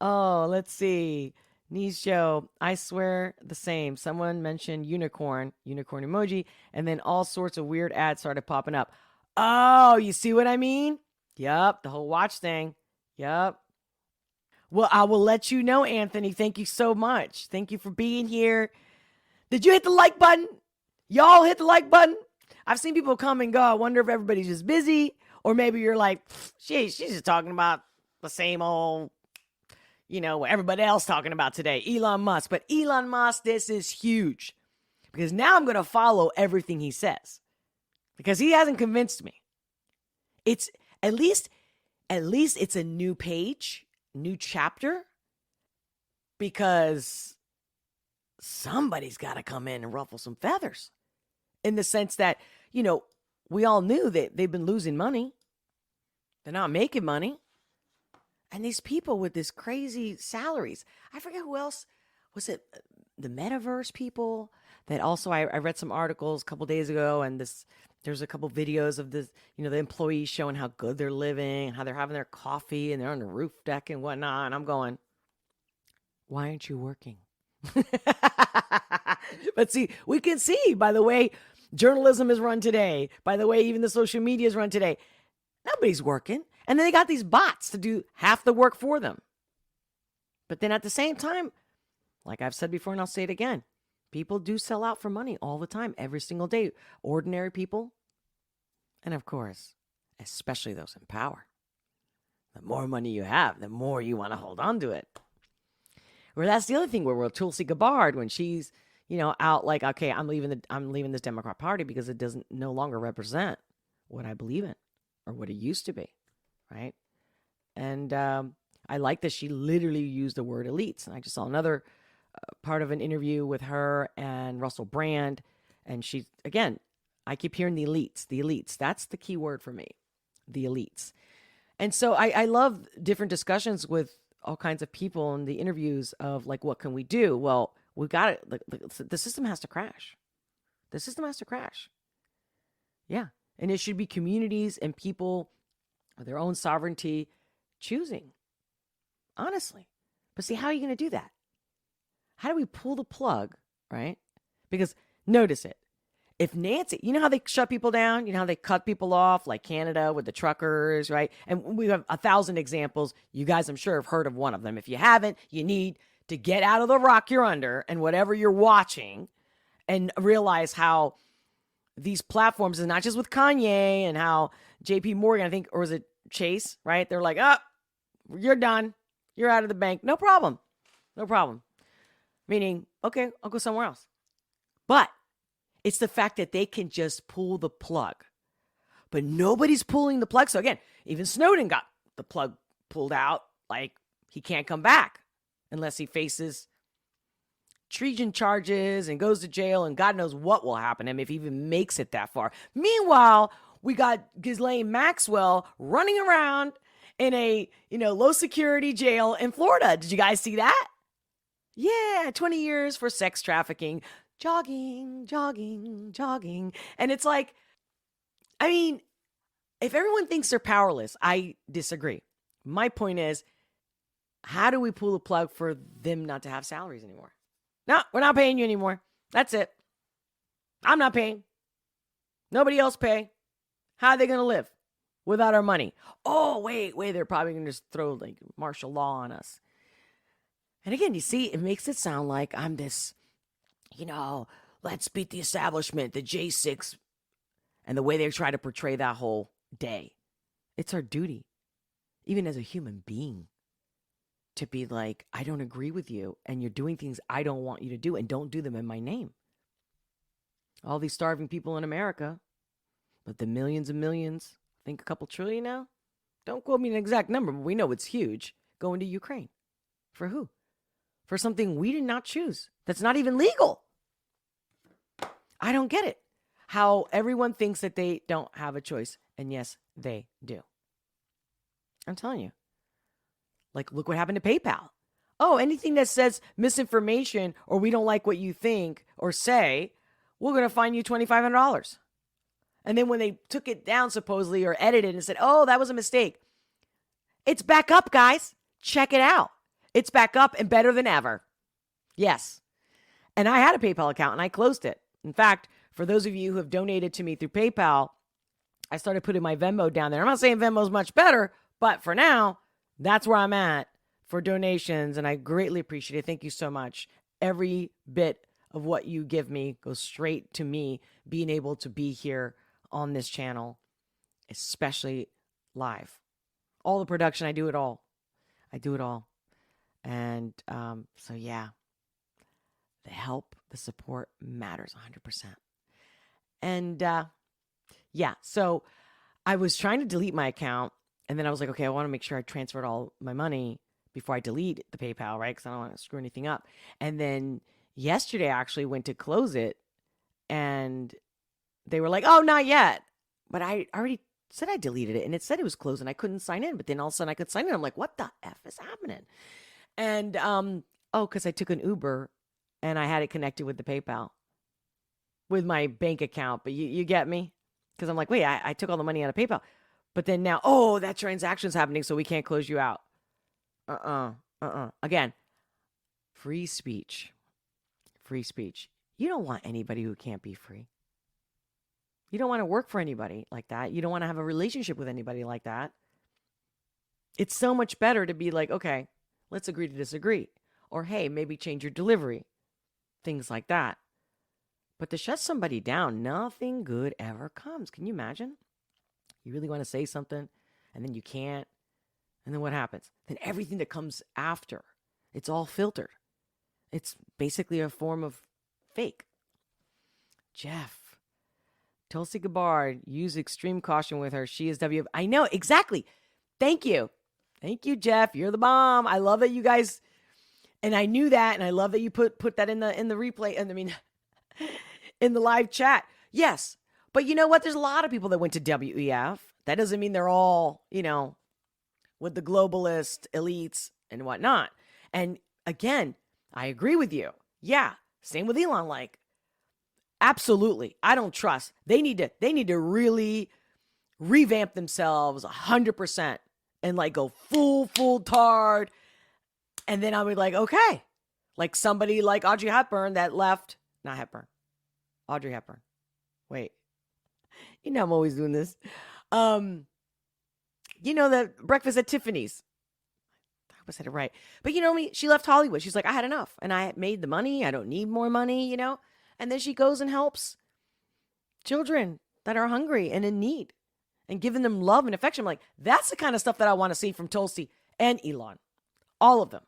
Oh, let's see. Knees show. I swear the same. Someone mentioned unicorn emoji, and then all sorts of weird ads started popping up. Oh, you see what I mean? Yup, the whole watch thing. Yup. Well, I will let you know, Anthony. Thank you so much. Thank you for being here. Did you hit the like button? Y'all hit the like button? I've seen people come and go. I wonder if everybody's just busy, or maybe you're like, she's just talking about the same old, what everybody else talking about today, Elon Musk. But Elon Musk, this is huge because now I'm going to follow everything he says because he hasn't convinced me. It's at least it's a new page, new chapter, because somebody's got to come in and ruffle some feathers in the sense that, we all knew that they've been losing money. They're not making money. And these people with this crazy salaries. I forget who else. Was it the metaverse people? That also, I read some articles a couple days ago, and there's a couple videos of this, the employees showing how good they're living, how they're having their coffee, and they're on the roof deck and whatnot. And I'm going, why aren't you working? But see, we can see by the way journalism is run today, by the way even the social media is run today, nobody's working. And then they got these bots to do half the work for them. But then at the same time, like I've said before and I'll say it again, people do sell out for money all the time, every single day. Ordinary people. And of course, especially those in power. The more money you have, the more you want to hold on to it. Where that's the other thing where Tulsi Gabbard, when she's, out like, okay, I'm leaving this Democrat Party because it doesn't no longer represent what I believe in or what it used to be, right? And I like that she literally used the word elites. And I just saw another part of an interview with her and Russell Brand. And she, again, I keep hearing the elites, the elites. That's the key word for me, the elites. And so I love different discussions with all kinds of people in the interviews of like, what can we do? Well, we've got it. The system has to crash. The system has to crash. Yeah. And it should be communities and people with their own sovereignty choosing, honestly. But see, how are you going to do that? How do we pull the plug, right? Because notice it. If Nancy, you know how they shut people down? You know how they cut people off, like Canada with the truckers, right? And we have 1,000 examples. You guys, I'm sure, have heard of one of them. If you haven't, you need to get out of the rock you're under and whatever you're watching and realize how these platforms, and not just with Kanye and how JP Morgan, I think, or was it Chase, right? They're like, you're done. You're out of the bank. No problem. No problem. Meaning, okay, I'll go somewhere else. But it's the fact that they can just pull the plug. But nobody's pulling the plug. So again, even Snowden got the plug pulled out. Like, he can't come back unless he faces treason charges and goes to jail, and God knows what will happen to him if he even makes it that far. Meanwhile, we got Ghislaine Maxwell running around in a, low security jail in Florida. Did you guys see that? Yeah, 20 years for sex trafficking. Jogging. And it's like, I mean, if everyone thinks they're powerless, I disagree. My point is, how do we pull the plug for them not to have salaries anymore? No, we're not paying you anymore. That's it. I'm not paying. Nobody else pay. How are they going to live without our money? Oh, wait, they're probably going to just throw like martial law on us. And again, you see, it makes it sound like I'm this, let's beat the establishment, the J6, and the way they try to portray that whole day. It's our duty, even as a human being, to be like, I don't agree with you, and you're doing things I don't want you to do, and don't do them in my name. All these starving people in America, but the millions and millions, I think a couple trillion now? Don't quote me an exact number, but we know it's huge, going to Ukraine. For who? For something we did not choose. That's not even legal. I don't get it. How everyone thinks that they don't have a choice. And yes, they do. I'm telling you. Like, look what happened to PayPal. Oh, anything that says misinformation or we don't like what you think or say, we're going to fine you $2,500. And then when they took it down supposedly or edited and said, oh, that was a mistake. It's back up, guys. Check it out. It's back up and better than ever. Yes. And I had a PayPal account and I closed it. In fact, for those of you who have donated to me through PayPal, I started putting my Venmo down there. I'm not saying Venmo's much better, but for now, that's where I'm at for donations. And I greatly appreciate it. Thank you so much. Every bit of what you give me goes straight to me being able to be here on this channel, especially live. All the production, I do it all. And so, yeah, the help, the support matters 100%. And yeah, so I was trying to delete my account. And then I was like, okay, I want to make sure I transferred all my money before I delete the PayPal, right? Because I don't want to screw anything up. And then yesterday, I actually went to close it. And they were like, oh, not yet. But I already said I deleted it, and it said it was closed, and I couldn't sign in. But then all of a sudden I could sign in. I'm like, what the F is happening? And because I took an Uber, and I had it connected with the PayPal, with my bank account. But you get me? Because I'm like, wait, I took all the money out of PayPal. But then now, that transaction's happening, so we can't close you out. Again, free speech. Free speech. You don't want anybody who can't be free. You don't want to work for anybody like that. You don't want to have a relationship with anybody like that. It's so much better to be like, okay, let's agree to disagree. Or, hey, maybe change your delivery. Things like that. But to shut somebody down, nothing good ever comes. Can you imagine? You really want to say something, and then you can't. And then what happens? Then everything that comes after, it's all filtered. It's basically a form of fake. Jeff. Tulsi Gabbard, use extreme caution with her. She is W. I know, exactly. Thank you. Thank you, Jeff. You're the bomb. I love that you guys, and I knew that, and I love that you put that in the replay, and I mean, in the live chat. Yes. But you know what? There's a lot of people that went to WEF. That doesn't mean they're all, with the globalist elites and whatnot. And again, I agree with you. Yeah. Same with Elon. Like, absolutely. I don't trust. They need to really revamp themselves 100% and like go full tard. And then I would like, okay. Like somebody like Audrey Hepburn that left, not Hepburn, Audrey Hepburn. Wait, I'm always doing this. The Breakfast at Tiffany's. I hope I said it right. But you know me, she left Hollywood. She's like, I had enough and I made the money. I don't need more money, And then she goes and helps children that are hungry and in need and giving them love and affection. I'm like, that's the kind of stuff that I want to see from Tulsi and Elon. All of them.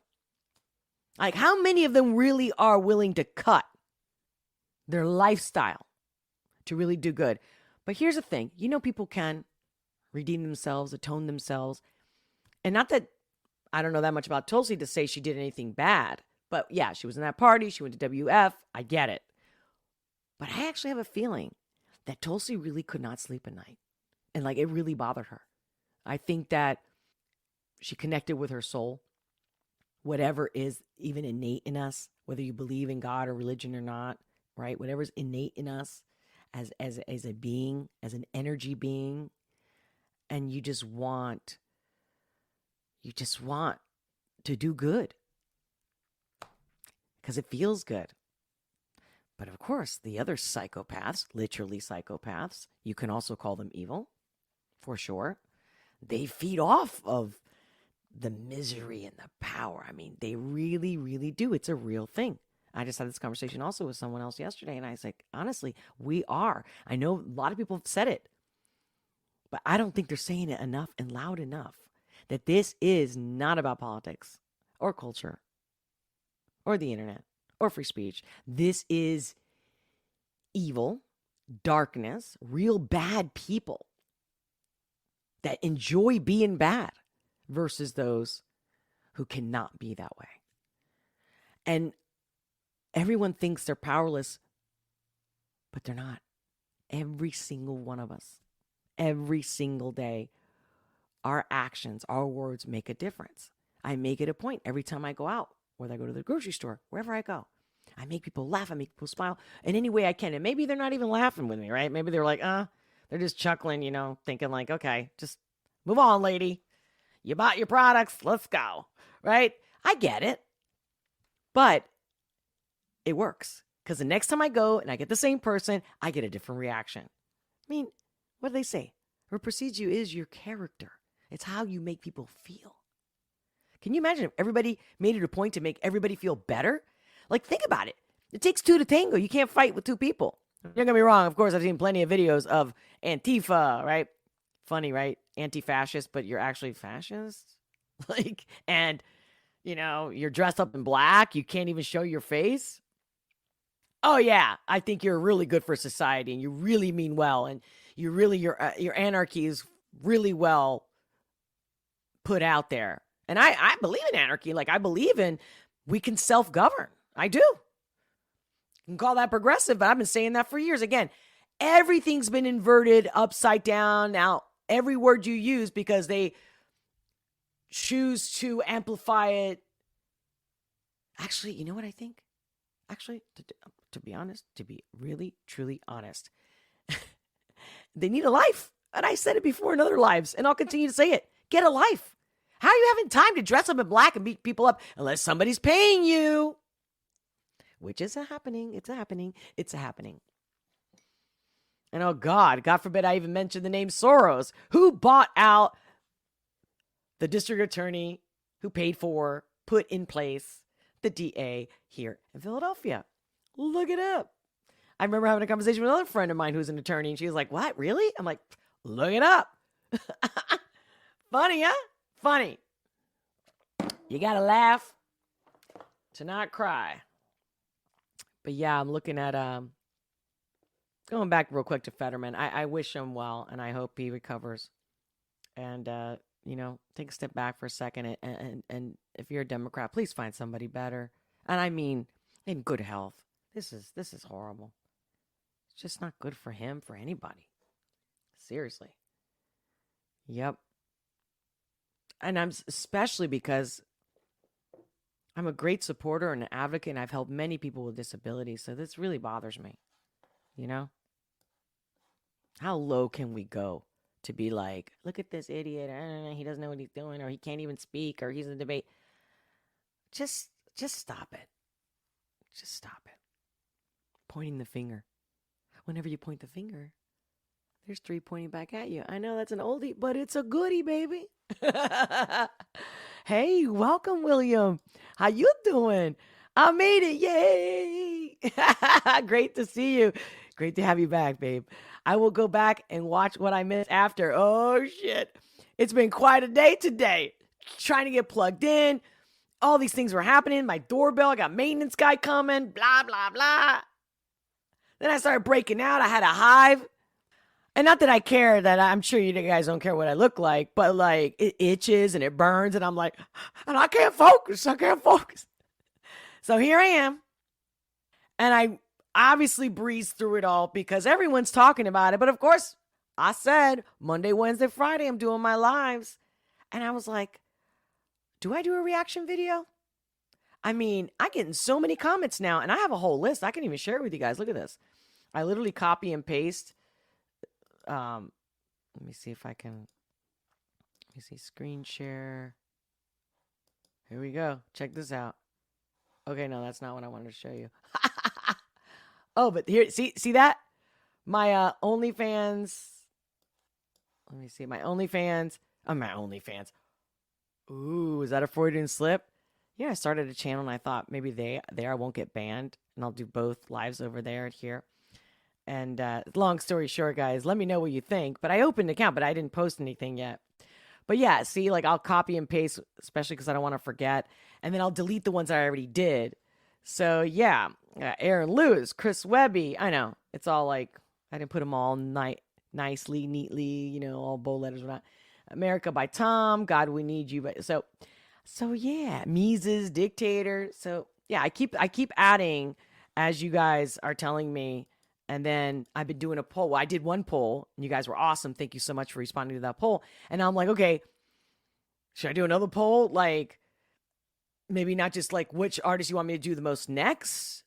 Like, how many of them really are willing to cut their lifestyle to really do good? But here's the thing. People can redeem themselves, atone themselves. And not that I don't know that much about Tulsi to say she did anything bad. But yeah, she was in that party. She went to WF. I get it. But I actually have a feeling that Tulsi really could not sleep at night. And like, it really bothered her. I think that she connected with her soul. Whatever is even innate in us, whether you believe in God or religion or not, right? Whatever's innate in us as a being, as an energy being, and you just want to do good because it feels good. But of course, the other psychopaths, literally psychopaths, you can also call them evil, for sure. They feed off of the misery and the power. I mean, they really, really do. It's a real thing. I just had this conversation also with someone else yesterday, and I was like, honestly, we are. I know a lot of people have said it, but I don't think they're saying it enough and loud enough that this is not about politics or culture or the internet or free speech. This is evil, darkness, real bad people that enjoy being bad versus those who cannot be that way. And everyone thinks they're powerless, but they're not. Every single one of us, every single day, our actions, our words make a difference. I make it a point every time I go out, whether I go to the grocery store, wherever I go. I make people laugh. I make people smile in any way I can. And maybe they're not even laughing with me, right? Maybe they're like, they're just chuckling, thinking like, okay, just move on, lady. You bought your products. Let's go. Right? I get it. But it works. Because the next time I go and I get the same person, I get a different reaction. I mean, what do they say? What precedes you is your character. It's how you make people feel. Can you imagine if everybody made it a point to make everybody feel better? Like, think about it. It takes two to tango. You can't fight with two people. Don't get me wrong. Of course, I've seen plenty of videos of Antifa, right? Funny, right? Anti-fascist, but you're actually fascist? And, you're dressed up in black. You can't even show your face. Oh, yeah. I think you're really good for society and you really mean well. And you really, your anarchy is really well put out there. And I believe in anarchy. Like, I believe in we can self-govern. I do. You can call that progressive, but I've been saying that for years. Again, everything's been inverted, upside down. Now, every word you use because they choose to amplify it. Actually, you know what I think? Actually, to be honest, to be really, truly honest, they need a life. And I said it before in other lives, and I'll continue to say it. Get a life. How are you having time to dress up in black and beat people up unless somebody's paying you? Which is happening. It's happening. It's happening. And oh God forbid I even mention the name Soros, who bought out the district attorney who paid for, put in place the DA here in Philadelphia. Look it up. I remember having a conversation with another friend of mine who's an attorney, and she was like, what, really? I'm like, look it up. Funny, huh? Funny. You got to laugh to not cry. But yeah, I'm looking at, going back real quick to Fetterman. I wish him well, and I hope he recovers. And, take a step back for a second. And if you're a Democrat, please find somebody better. And I mean, in good health. This is horrible. It's just not good for him, for anybody. Seriously. Yep. And I'm especially because I'm a great supporter and an advocate, and I've helped many people with disabilities. So this really bothers me. You know? How low can we go to be like, look at this idiot. He doesn't know what he's doing, or he can't even speak, or he's in a debate. Just stop it. Just stop it. Pointing the finger. Whenever you point the finger, there's 3 pointing back at you. I know that's an oldie, but it's a goodie, baby. Hey, welcome, William. How you doing? I made it. Yay. Great to see you. Great to have you back, babe. I will go back and watch what I missed after. Oh, shit. It's been quite a day today. Trying to get plugged in. All these things were happening. My doorbell, I got maintenance guy coming, blah, blah, blah. Then I started breaking out. I had a hive. And not that I care, that I'm sure you guys don't care what I look like, but like it itches and it burns and I'm like, and I can't focus. So here I am. And I obviously breezed through it all because everyone's talking about it. But of course, I said Monday, Wednesday, Friday, I'm doing my lives. And I was like, do I do a reaction video? I mean, I'm getting so many comments now, and I have a whole list. I can even share it with you guys. Look at this. I literally copy and paste. Let me see if I can. Let me see. Screen share. Here we go. Check this out. Okay, no, that's not what I wanted to show you. Oh, but here, see that? My OnlyFans. Let me see. My OnlyFans. Oh, my OnlyFans. Ooh, is that a Freudian slip? Yeah, I started a channel and I thought maybe there I won't get banned, and I'll do both lives over there and here. And long story short, guys, let me know what you think. But I opened an account, but I didn't post anything yet. But yeah, see, like I'll copy and paste, especially because I don't want to forget. And then I'll delete the ones I already did. So yeah, Aaron Lewis, Chris Webby. I know, it's all like, I didn't put them all nicely, neatly, all bold letters or not. America by Tom, God, We Need You. But so yeah, Mises, Dictator. So yeah, I keep adding as you guys are telling me. And then I've been doing a poll. Well, I did one poll, and you guys were awesome. Thank you so much for responding to that poll. And I'm like, okay, should I do another poll? Like, maybe not just like which artist you want me to do the most next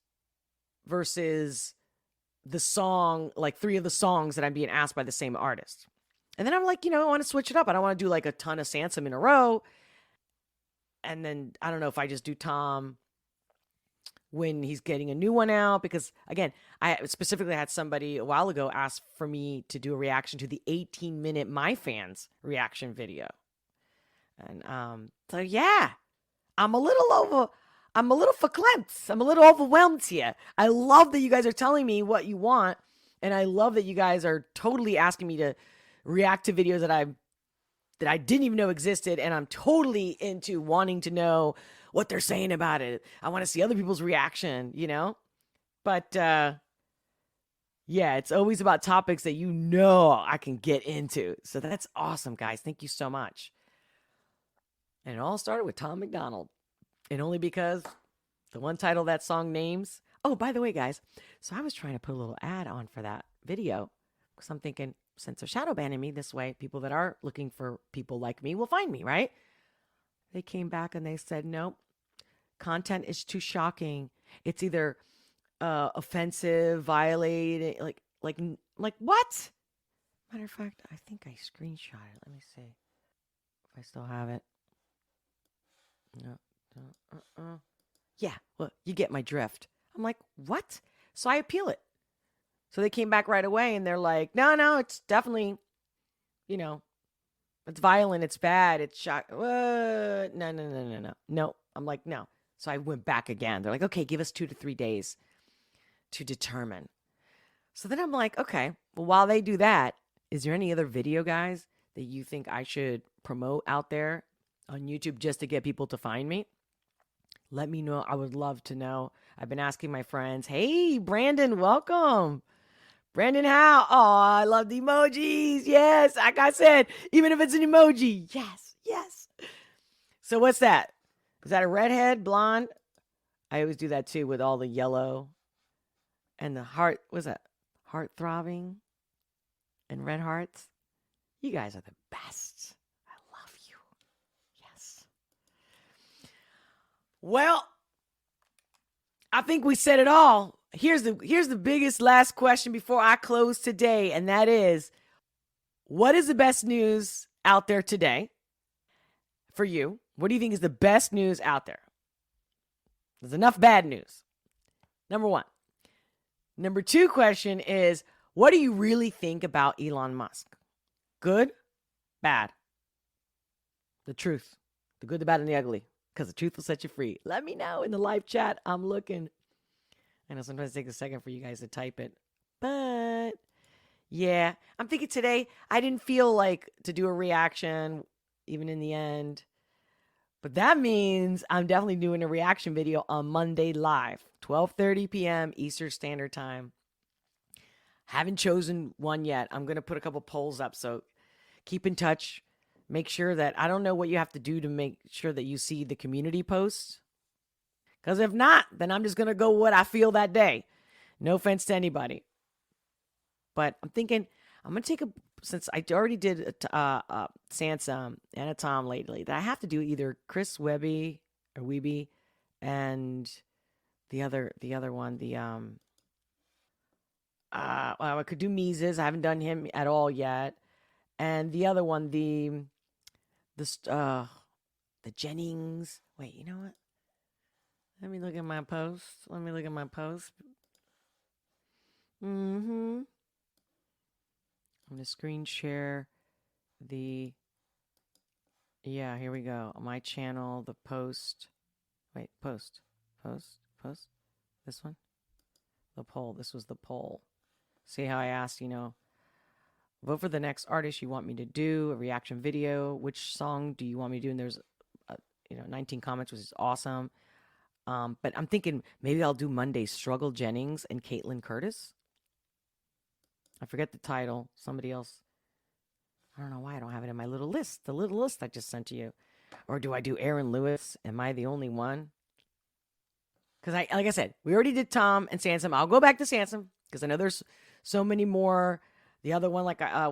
versus the song, like 3 of the songs that I'm being asked by the same artist. And then I'm like, I want to switch it up. I don't want to do like a ton of Sansom in a row. And then I don't know if I just do Tom when he's getting a new one out, because again, I specifically had somebody a while ago ask for me to do a reaction to the 18-minute My Fans reaction video. And so yeah, I'm a little verklempt. I'm a little overwhelmed here. I love that you guys are telling me what you want, and I love that you guys are totally asking me to react to videos that I didn't even know existed, and I'm totally into wanting to know what they're saying about it. I want to see other people's reaction, But yeah, it's always about topics that I can get into. So that's awesome, guys. Thank you so much. And it all started with Tom McDonald. And only because the one title that song names. Oh, by the way, guys, so I was trying to put a little ad on for that video because I'm thinking, since they're shadow banning me this way, people that are looking for people like me will find me, right? They came back and they said, nope, content is too shocking. It's either offensive, violating, like what? Matter of fact, I think I screenshot it. Let me see if I still have it. No, yeah, well, you get my drift. I'm like, what? So I appeal it. So they came back right away and they're like, no, it's definitely, it's violent, it's bad, it's shock. No. I'm like, no. So I went back again. They're like, okay, give us 2 to 3 days to determine. So then I'm like, okay, well, while they do that, is there any other video, guys, that you think I should promote out there on YouTube just to get people to find me? Let me know. I would love to know. I've been asking my friends. Hey, Brandon, welcome. Brandon Howe. Oh, I love the emojis. Yes, like I said, even if it's an emoji. Yes. So what's that? Is that a redhead, blonde? I always do that too with all the yellow and the heart. What's that? Heart throbbing and red hearts. You guys are the best. I love you. Yes. Well, I think we said it all. Here's the biggest last question before I close today, and that is, what is the best news out there today for you? What do you think is the best news out there? There's enough bad news. Number 1. Number 2 question is, what do you really think about Elon Musk? Good? Bad? The truth. The good, the bad, and the ugly. Because the truth will set you free. Let me know in the live chat. I'm looking. I know sometimes it takes a second for you guys to type it. But, yeah. I'm thinking today, I didn't feel like to do a reaction, even in the end. But that means I'm definitely doing a reaction video on Monday live, 12:30 p.m. Eastern Standard Time. Haven't chosen one yet. I'm going to put a couple polls up, so keep in touch. Make sure that, I don't know what you have to do to make sure that you see the community posts. Because if not, then I'm just going to go what I feel that day. No offense to anybody. But I'm thinking, I'm going to take since I already did Sansa and a Tom lately, that I have to do either Chris Webby or Weeby and the other one, I could do Mises. I haven't done him at all yet. And the other one, the Jennings. Wait, you know what? Let me look at my post. I'm going to screen share yeah, here we go. My channel, the post. Wait, post. This one? The poll. This was the poll. See how I asked, vote for the next artist you want me to do, a reaction video. Which song do you want me to do? And there's, 19 comments, which is awesome. But I'm thinking maybe I'll do Monday's Struggle Jennings and Caitlin Curtis. I forget the title. Somebody else. I don't know why I don't have it in my little list. The little list I just sent to you. Or do I do Aaron Lewis? Am I the only one? Because like I said, we already did Tom and Sansom. I'll go back to Sansom because I know there's so many more. The other one,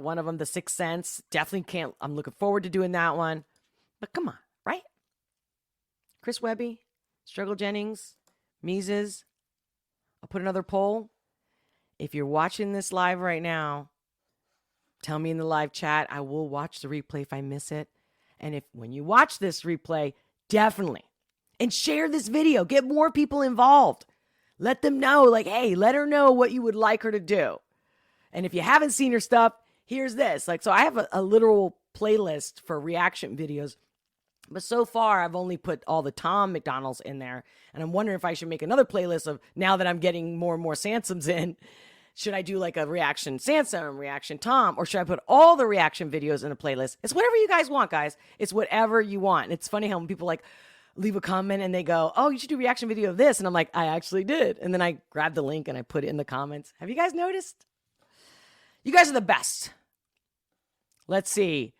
one of them, The Sixth Sense, definitely can't. I'm looking forward to doing that one. But come on, right? Chris Webby, Struggle Jennings, Mises. I'll put another poll. If you're watching this live right now, tell me in the live chat. I will watch the replay if I miss it. And when you watch this replay, definitely. And share this video. Get more people involved. Let them know, hey, let her know what you would like her to do. And if you haven't seen her stuff, here's this. So I have a literal playlist for reaction videos. But so far, I've only put all the Tom McDonald's in there. And I'm wondering if I should make another playlist of, now that I'm getting more and more Sansoms in, should I do a reaction Sansom, reaction Tom, or should I put all the reaction videos in a playlist? It's whatever you guys want, guys. It's whatever you want. And it's funny how when people leave a comment and they go, oh, you should do a reaction video of this. And I'm like, I actually did. And then I grab the link and I put it in the comments. Have you guys noticed? You guys are the best. Let's see.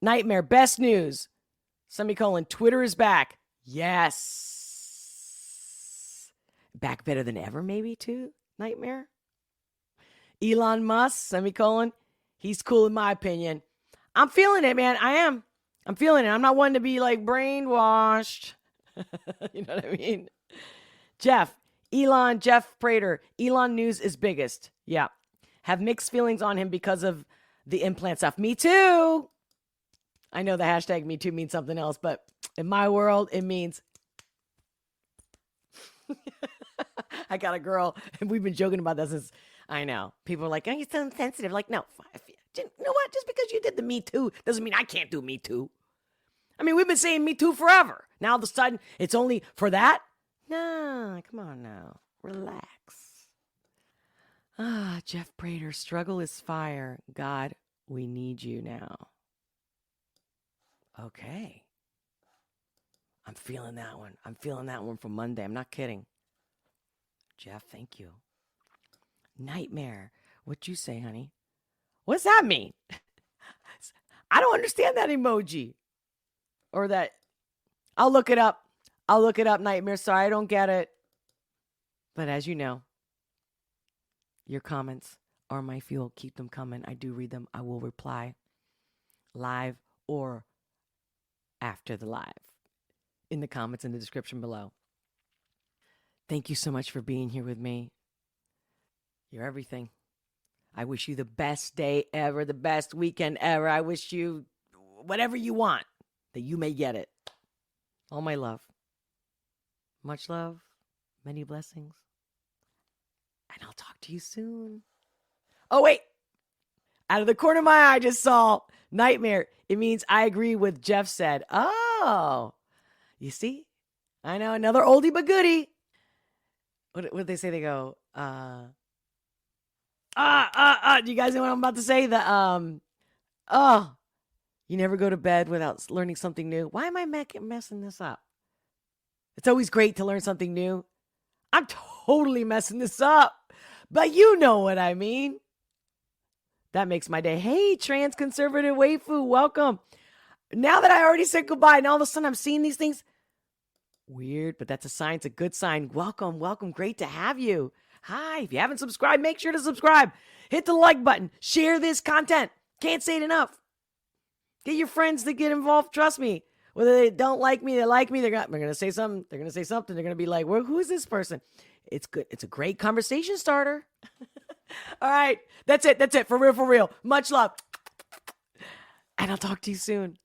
Nightmare, best news. Semicolon, Twitter is back. Yes. Back better than ever, maybe, too? Nightmare. Elon Musk, semicolon. He's cool in my opinion. I'm feeling it, man. I am. I'm feeling it. I'm not one to be like brainwashed. You know what I mean? Jeff Prater. Elon news is biggest. Yeah. Have mixed feelings on him because of the implant stuff. Me too. I know the hashtag Me Too means something else, but in my world, it means I got a girl, and we've been joking about this since I know. People are like, oh, you're so insensitive. Like, no, you know what? Just because you did the Me Too doesn't mean I can't do Me Too. I mean, we've been saying Me Too forever. Now, all of a sudden, it's only for that? No, come on now. Relax. Jeff Prater, struggle is fire. God, we need you now. Okay. I'm feeling that one. I'm feeling that one for Monday. I'm not kidding. Jeff, thank you. Nightmare. What'd you say, honey? What's that mean? I don't understand that emoji. Or that. I'll look it up. Nightmare. Sorry, I don't get it. But as you know, your comments are my fuel. Keep them coming. I do read them. I will reply live or after the live in the comments in the description below. Thank you so much for being here with me. You're everything. I wish you the best day ever, the best weekend ever. I wish you whatever you want, that you may get it. All my love. Much love. Many blessings. And I'll talk to you soon. Oh, wait. Out of the corner of my eye, I just saw nightmare. It means I agree with Jeff said. Oh, you see? I know, another oldie but goodie. What did they say? They go, do you guys know what I'm about to say? You never go to bed without learning something new. Why am I messing this up? It's always great to learn something new. I'm totally messing this up, but you know what I mean. That makes my day. Hey, trans conservative waifu, welcome. Now that I already said goodbye, and all of a sudden I'm seeing these things. Weird, but that's a sign. It's a good sign. Welcome. Great to have you. Hi. If you haven't subscribed, make sure to subscribe. Hit the like button. Share this content. Can't say it enough. Get your friends to get involved. Trust me. Whether they don't like me, they like me. They're going to say something. They're going to say something. They're going to be like, well, who is this person? It's good. It's a great conversation starter. All right. That's it. For real. Much love. And I'll talk to you soon.